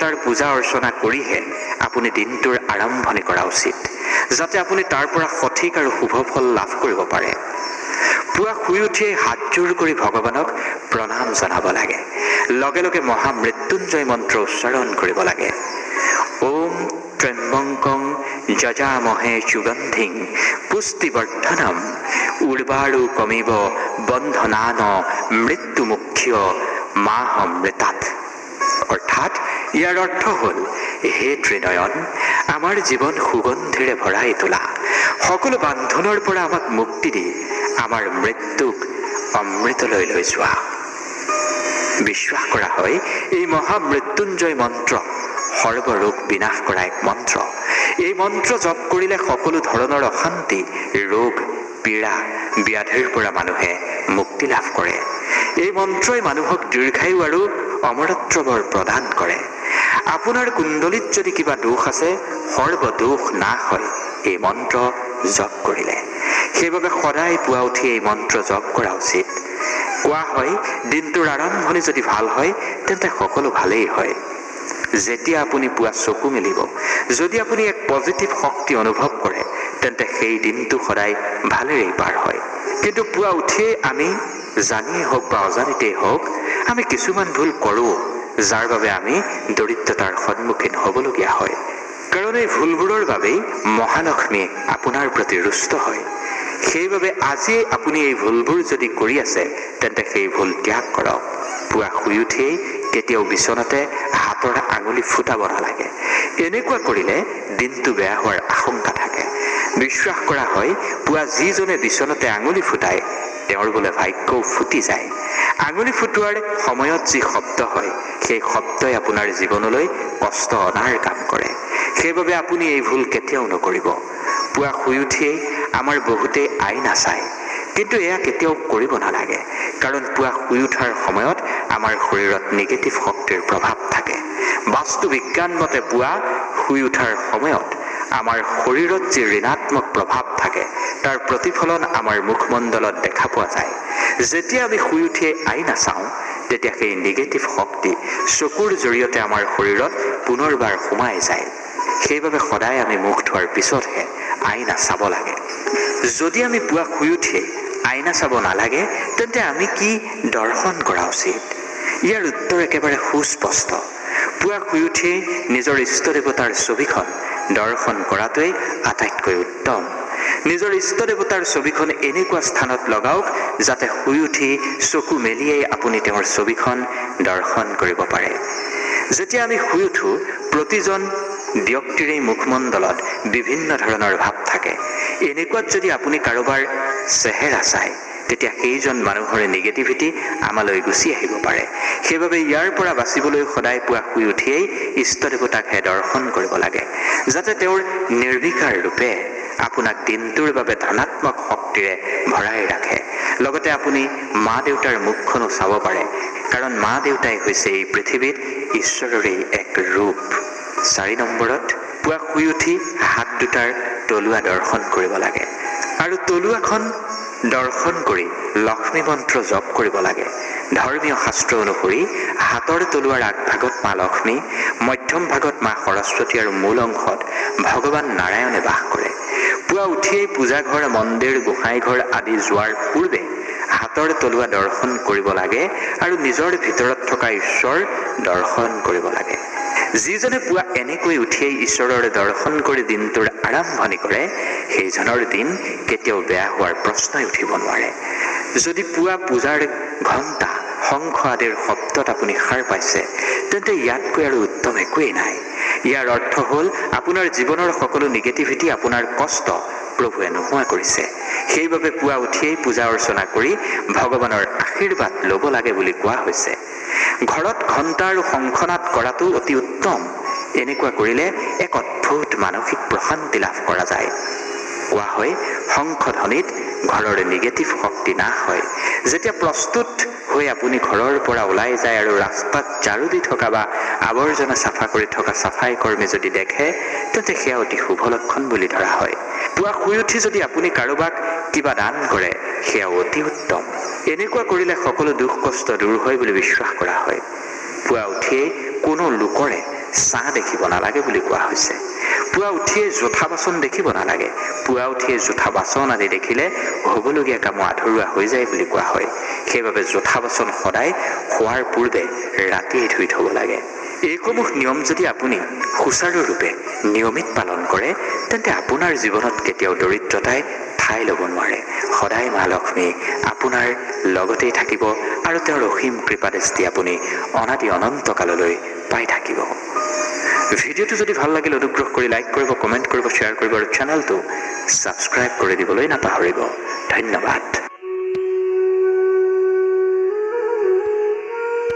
দেৱতাৰ পূজা অৰ্চনা কৰিহে আপুনি দিনটোৰ আৰম্ভণি কৰা উচিত, যাতে আপুনি তাৰ পৰা সঠিক আৰু শুভ ফল লাভ কৰিব পাৰে। পুৱা শুই উঠিয়ে হাতযোৰ কৰি ভগৱানক প্ৰণাম জনাব লাগে। লগে লগে মহামৃত্যুঞ্জয় মন্ত্ৰ উচ্চাৰণ কৰিব লাগে। ওম ত্ৰ্যম্বকং যজামহে সুগন্ধিং পুষ্টিবৰ্ধনম উৰ্বাৰুকমিব বন্ধনান মৃত্যুমুখ্য মাহমৃতাৎ। অৰ্থাৎ ইয়াৰ অৰ্থ হ'ল, হে ত্ৰিনয়ন, আমাৰ জীৱন সুগন্ধিৰে ভৰাই তোলা, সকলো বান্ধনৰ পৰা আমাক মুক্তি দি আমাৰ মৃত্যুক অমৃতলৈ লৈ যোৱা। বিশ্বাস কৰা হয় এই মহামৃত্যুঞ্জয় মন্ত্ৰ সৰ্বৰোগ বিনাশ কৰা এক মন্ত্ৰ। এই মন্ত্ৰ জপ কৰিলে সকলো ধৰণৰ অশান্তি, ৰোগ, পীড়া, ব্যাধিৰ পৰা মানুহে মুক্তি লাভ কৰে। এই মন্ত্ৰই মানুহক দীৰ্ঘায়ু আৰু অমৰত্ব বৰ প্ৰদান কৰে। আপোনাৰ কুণ্ডলীত যদি কিবা দোষ আছে, সৰ্বদোষ নাশ হয় এই মন্ত্ৰ জপ কৰিলে। সেইবাবে সদায় পুৱা উঠি এই মন্ত্ৰ জপ কৰা উচিত। কোৱা হয়, দিনটোৰ আৰম্ভণি যদি ভাল হয় তেন্তে সকলো ভালেই হয়। যেতিয়া আপুনি পুৱা চকু মেলিব, যদি আপুনি এক পজিটিভ শক্তি অনুভৱ কৰে, তেন্তে সেই দিনটো সদায় ভালেৰেই পাৰ হয়। কিন্তু পুৱা উঠিয়েই আমি জানিয়েই হওক বা অজানিতেই হওক, আমি কিছুমান ভুল কৰোঁ, যাৰ বাবে আমি দৰিদ্ৰতাৰ সন্মুখীন হ'বলগীয়া হয়। কাৰণ এই ভুলবোৰৰ বাবেই মহালক্ষ্মীয়ে আপোনাৰ প্ৰতি ৰুষ্ট হয়। সেইবাবে আজিয়ে আপুনি এই ভুলবোৰ যদি কৰি আছে, তেন্তে সেই ভুল ত্যাগ কৰক। পুৱা শুই উঠিয়েই কেতিয়াও বিচনাতে হাতৰ আঙুলি ফুটাব নালাগে। এনেকুৱা কৰিলে দিনটো বেয়া হোৱাৰ আশংকা থাকে। বিশ্বাস কৰা হয়, পুৱা যিজনে বিচনাতে আঙুলি ফুটায় তেওঁৰ বোলে ভাগ্যও ফুটি যায়। আঙুলি ফুটোৱাৰ সময়ত যি শব্দ হয়, সেই শব্দই আপোনাৰ জীৱনলৈ কষ্ট অনাৰ কাম কৰে। সেইবাবে আপুনি এই ভুল কেতিয়াও নকৰিব। পুৱা শুই উঠিয়েই আমাৰ বহুতেই আইনা চায়, কিন্তু এয়া কেতিয়াও কৰিব নালাগে। কাৰণ পুৱা শুই উঠাৰ সময়ত আমাৰ শৰীৰত নিগেটিভ শক্তিৰ প্ৰভাৱ থাকে। বাস্তু বিজ্ঞান মতে পুৱা শুই উঠাৰ সময়ত আমাৰ শৰীৰত যি ঋণাত্মক প্ৰভাৱ থাকে, তাৰ প্ৰতিফলন আমাৰ মুখমণ্ডলত দেখা পোৱা যায়। যেতিয়া আমি শুই উঠিয়ে আইনা চাওঁ, তেতিয়া সেই নিগেটিভ শক্তি চকুৰ জৰিয়তে আমাৰ শৰীৰত পুনৰবাৰ সোমাই যায়। সেইবাবে সদায় আমি মুখ ধোৱাৰ পিছতহে আইনা চাব লাগে। যদি আমি পুৱা শুই উঠিয়ে আইনা চাব নালাগে, তেন্তে আমি কি দৰ্শন কৰা উচিত? ইয়াৰ উত্তৰ একেবাৰে সুস্পষ্ট। পুৱা শুই উঠিয়েই নিজৰ ইষ্ট দেৱতাৰ ছবিখন দৰ্শন কৰাটোৱেই আটাইতকৈ উত্তম। নিজৰ ইষ্ট দেৱতাৰ ছবিখন এনেকুৱা স্থানত লগাওক, যাতে শুই উঠি চকু মেলিয়েই আপুনি তেওঁৰ ছবিখন দৰ্শন কৰিব পাৰে। যেতিয়া আমি শুই উঠো, প্ৰতিজন ব্যক্তিৰেই মুখমণ্ডলত বিভিন্ন ধৰণৰ ভাৱ থাকে। এনেকুৱাত যদি আপুনি কাৰোবাৰ চেহেৰা চায়, তেতিয়া সেইজন মানুহৰে নিগেটিভিটি আমালৈ গুচি আহিব পাৰে। সেইবাবে ইয়াৰ পৰা বাচিবলৈ সদায় পুৱা শুই উঠিয়েই ইষ্ট দেৱতাকহে দৰ্শন কৰিব লাগে, যাতে তেওঁৰ নিৰ্বিকাৰ ৰূপে আপোনাক দিনটোৰ বাবে ধনাত্মক শক্তিৰে ভৰাই ৰাখে। লগতে আপুনি মা দেউতাৰ মুখখনো চাব পাৰে, কাৰণ মা দেউতাই হৈছে এই পৃথিৱীত ঈশ্বৰৰেই এক ৰূপ। 4 নম্বৰত, পুৱা শুই উঠি হাত দুটাৰ তলুৱা দৰ্শন কৰিব লাগে আৰু তলুৱাখন দৰ্শন কৰি লক্ষ্মী মন্ত্ৰ জপ কৰিব লাগে। ধৰ্মীয় শাস্ত্ৰ অনুসৰি হাতৰ তলুৱাৰ আগভাগত মা লক্ষ্মী, মধ্যম ভাগত মা সৰস্বতী আৰু মূল অংশত ভগৱান নাৰায়ণে বাস কৰে। পুৱা উঠিয়েই পূজাঘৰ, মন্দিৰ, গোসাঁইঘৰ আদি যোৱাৰ পূৰ্বে হাতৰ তলুৱা দৰ্শন কৰিব লাগে আৰু নিজৰ ভিতৰত থকা ঈশ্বৰ দৰ্শন কৰিব লাগে। যিজনে পুৱা এনেকৈ উঠিয়েই ঈশ্বৰৰ দৰ্শন কৰি দিনটোৰ আৰম্ভণি কৰে, সেইজনৰ দিন কেতিয়াও বেয়া হোৱাৰ প্ৰশ্নই উঠিব নোৱাৰে। যদি পুৱা পূজাৰ ঘণ্টা, শংখ আদিৰ শব্দত আপুনি সাৰ পাইছে, তেন্তে ইয়াতকৈ আৰু উত্তম একোৱেই নাই। ইয়াৰ অৰ্থ হ'ল আপোনাৰ জীৱনৰ সকলো নিগেটিভিটি, আপোনাৰ কষ্ট প্ৰভুৱে নোহোৱা কৰিছে। সেইবাবে পুৱা উঠিয়েই পূজা অৰ্চনা কৰি ভগৱানৰ আশীৰ্বাদ ল'ব লাগে বুলি কোৱা হৈছে। ঘৰত ঘণ্টা আৰু শংখনাদ কৰাটো অতি উত্তম। এনেকুৱা কৰিলে এক অদ্ভুত মানসিক প্ৰশান্তি লাভ কৰা যায়। কোৱা হয়, শংখধ্বনিত ঘৰৰ নিগেটিভ শক্তি নাশ হয়। যেতিয়া প্ৰস্তুত হৈ আপুনি ঘৰৰ পৰা ওলাই যায় আৰু ৰাস্তাত ঝাৰু দি থকা বা আৱৰ্জনা চাফা কৰি থকা চাফাই কৰ্মী যদি দেখে, তেন্তে সেয়া অতি শুভ লক্ষণ বুলি ধৰা হয়। পুৱা শুই উঠি যদি আপুনি কাৰোবাক কিবা দান কৰে, সেয়া অতি উত্তম। এনেকুৱা কৰিলে সকলো দুখ কষ্ট দূৰ হয় বুলি বিশ্বাস কৰা হয়। পুৱা উঠিয়েই কোনো লোকৰে চাহ দেখিব নালাগে বুলি কোৱা হৈছে। পুৱা উঠিয়ে জোঠা বাচন দেখিব নালাগে। পুৱা উঠিয়ে জোঠা বাচন আদি দেখিলে হ'বলগীয়া কামো আধৰুৱা হৈ যায় বুলি কোৱা হয়। সেইবাবে জোঠা বাচন সদায় খোৱাৰ পূৰ্বে ৰাতিয়ে ধুই থ'ব লাগে। এইসমূহ নিয়ম যদি আপুনি সুচাৰুৰূপে নিয়মিত পালন কৰে, তেন্তে আপোনাৰ জীৱনত কেতিয়াও দৰিদ্ৰতাই ঠাই ল'ব নোৱাৰে। সদায় মা লক্ষ্মী আপোনাৰ লগতেই থাকিব আৰু তেওঁৰ অসীম কৃপাদৃষ্টি আপুনি অনাদি অনন্ত কাললৈ পাই থাকিব। ভিডিঅ'টো যদি ভাল লাগিল অনুগ্ৰহ কৰি লাইক কৰিব, কমেণ্ট কৰিব, শ্বেয়াৰ কৰিব আৰু চেনেলটো ছাবস্ক্ৰাইব কৰি দিবলৈ নাপাহৰিব। ধন্যবাদ।